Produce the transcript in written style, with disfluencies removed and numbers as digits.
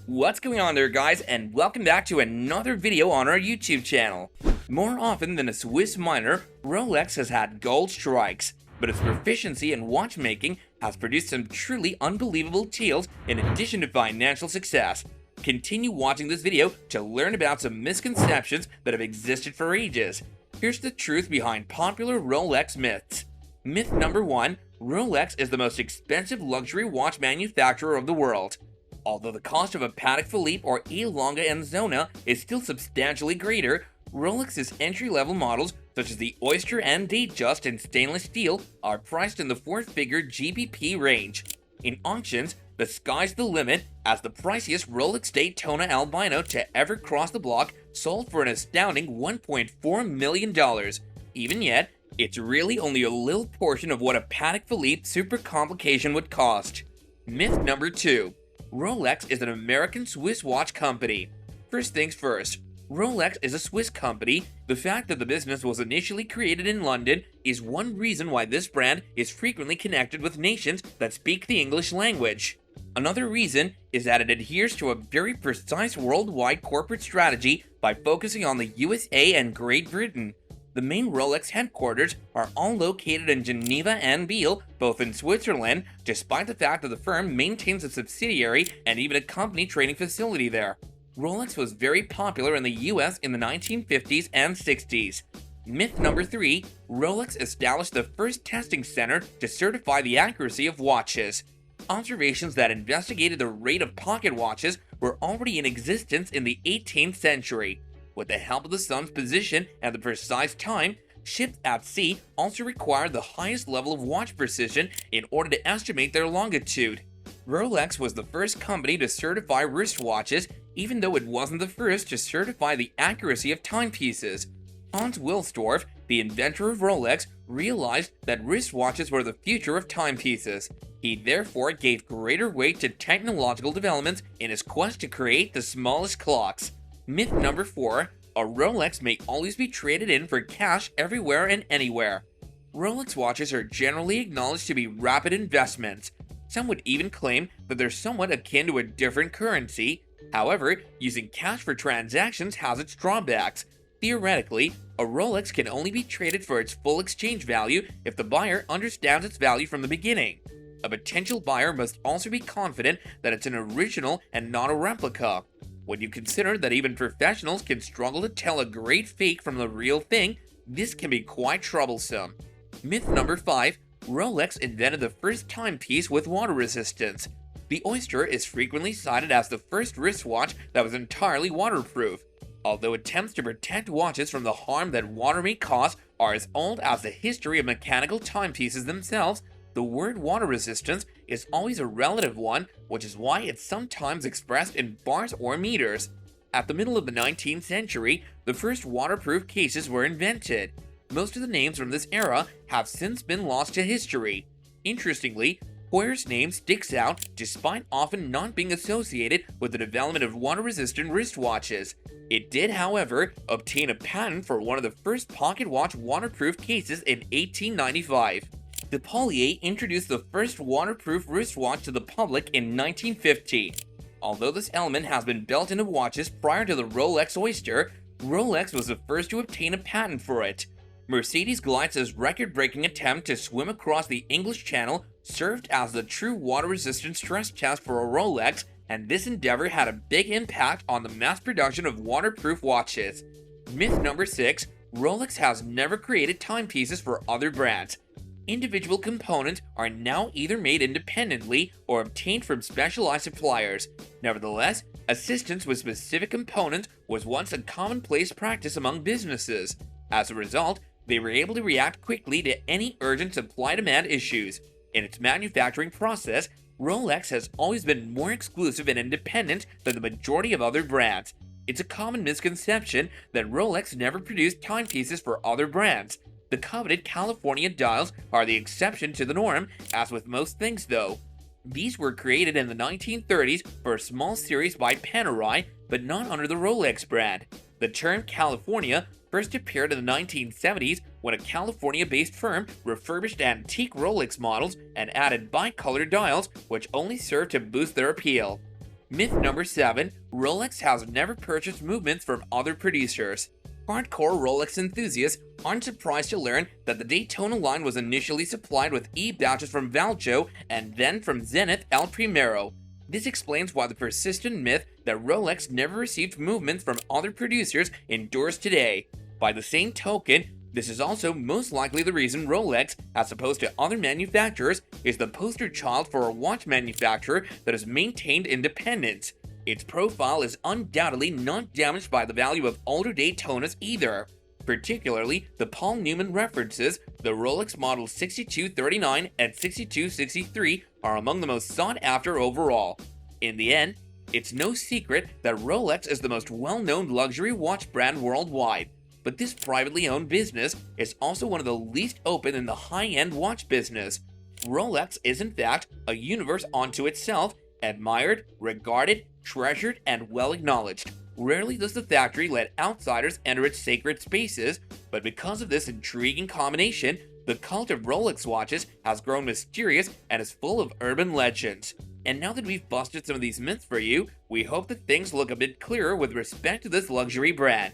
What's going on there, guys, and welcome back to another video on our YouTube channel. More often than a Swiss miner, Rolex has had gold strikes, but its proficiency in watchmaking has produced some truly unbelievable tales in addition to financial success. Continue watching this video to learn about some misconceptions that have existed for ages. Here's the truth behind popular Rolex myths. Myth number 1, Rolex is the most expensive luxury watch manufacturer of the world. Although the cost of a Patek Philippe or A. Lange & Söhne is still substantially greater, Rolex's entry-level models, such as the Oyster and Datejust in stainless steel, are priced in the four-figure GBP range. In auctions, the sky's the limit, as the priciest Rolex Daytona Albino to ever cross the block sold for an astounding $1.4 million. Even yet, it's really only a little portion of what a Patek Philippe Super Complication would cost. Myth number 2. Rolex is an American Swiss watch company. First things first, Rolex is a Swiss company. The fact that the business was initially created in London is one reason why this brand is frequently connected with nations that speak the English language. Another reason is that it adheres to a very precise worldwide corporate strategy by focusing on the USA and Great Britain. The main Rolex headquarters are all located in Geneva and Biel, both in Switzerland, despite the fact that the firm maintains a subsidiary and even a company training facility there. Rolex was very popular in the US in the 1950s and 60s. Myth number 3, Rolex established the first testing center to certify the accuracy of watches. Observations that investigated the rate of pocket watches were already in existence in the 18th century. With the help of the sun's position and the precise time, ships at sea also required the highest level of watch precision in order to estimate their longitude. Rolex was the first company to certify wristwatches, even though it wasn't the first to certify the accuracy of timepieces. Hans Wilsdorf, the inventor of Rolex, realized that wristwatches were the future of timepieces. He therefore gave greater weight to technological developments in his quest to create the smallest clocks. Myth number 4, a Rolex may always be traded in for cash everywhere and anywhere. Rolex watches are generally acknowledged to be rapid investments. Some would even claim that they're somewhat akin to a different currency. However, using cash for transactions has its drawbacks. Theoretically, a Rolex can only be traded for its full exchange value if the buyer understands its value from the beginning. A potential buyer must also be confident that it's an original and not a replica. When you consider that even professionals can struggle to tell a great fake from the real thing, this can be quite troublesome. Myth number 5, Rolex invented the first timepiece with water resistance. The Oyster is frequently cited as the first wristwatch that was entirely waterproof. Although attempts to protect watches from the harm that water may cause are as old as the history of mechanical timepieces themselves, the word water resistance is always a relative one, which is why it's sometimes expressed in bars or meters. At the middle of the 19th century, the first waterproof cases were invented. Most of the names from this era have since been lost to history. Interestingly, Hoyer's name sticks out despite often not being associated with the development of water-resistant wristwatches. It did, however, obtain a patent for one of the first pocket watch waterproof cases in 1895. Depollier introduced the first waterproof wristwatch to the public in 1950. Although this element has been built into watches prior to the Rolex Oyster, Rolex was the first to obtain a patent for it. Mercedes Gleitz's record-breaking attempt to swim across the English Channel served as the true water-resistant stress test for a Rolex, and this endeavor had a big impact on the mass production of waterproof watches. Myth number 6, Rolex has never created timepieces for other brands. Individual components are now either made independently or obtained from specialized suppliers. Nevertheless, assistance with specific components was once a commonplace practice among businesses. As a result, they were able to react quickly to any urgent supply-demand issues. In its manufacturing process, Rolex has always been more exclusive and independent than the majority of other brands. It's a common misconception that Rolex never produced timepieces for other brands. The coveted California dials are the exception to the norm, as with most things though. These were created in the 1930s for a small series by Panerai, but not under the Rolex brand. The term California first appeared in the 1970s when a California-based firm refurbished antique Rolex models and added bicolor dials, which only served to boost their appeal. Myth number 7, Rolex has never purchased movements from other producers. Hardcore Rolex enthusiasts aren't surprised to learn that the Daytona line was initially supplied with E-batches from Valcho and then from Zenith El Primero. This explains why the persistent myth that Rolex never received movements from other producers endures today. By the same token, this is also most likely the reason Rolex, as opposed to other manufacturers, is the poster child for a watch manufacturer that has maintained independence. Its profile is undoubtedly not damaged by the value of older Daytonas either. Particularly, the Paul Newman references, the Rolex models 6239 and 6263 are among the most sought after overall. In the end, it's no secret that Rolex is the most well-known luxury watch brand worldwide. But this privately owned business is also one of the least open in the high-end watch business. Rolex is in fact a universe unto itself, admired, regarded, treasured, and well acknowledged. Rarely does the factory let outsiders enter its sacred spaces, but because of this intriguing combination, the cult of Rolex watches has grown mysterious and is full of urban legends. And now that we've busted some of these myths for you, we hope that things look a bit clearer with respect to this luxury brand.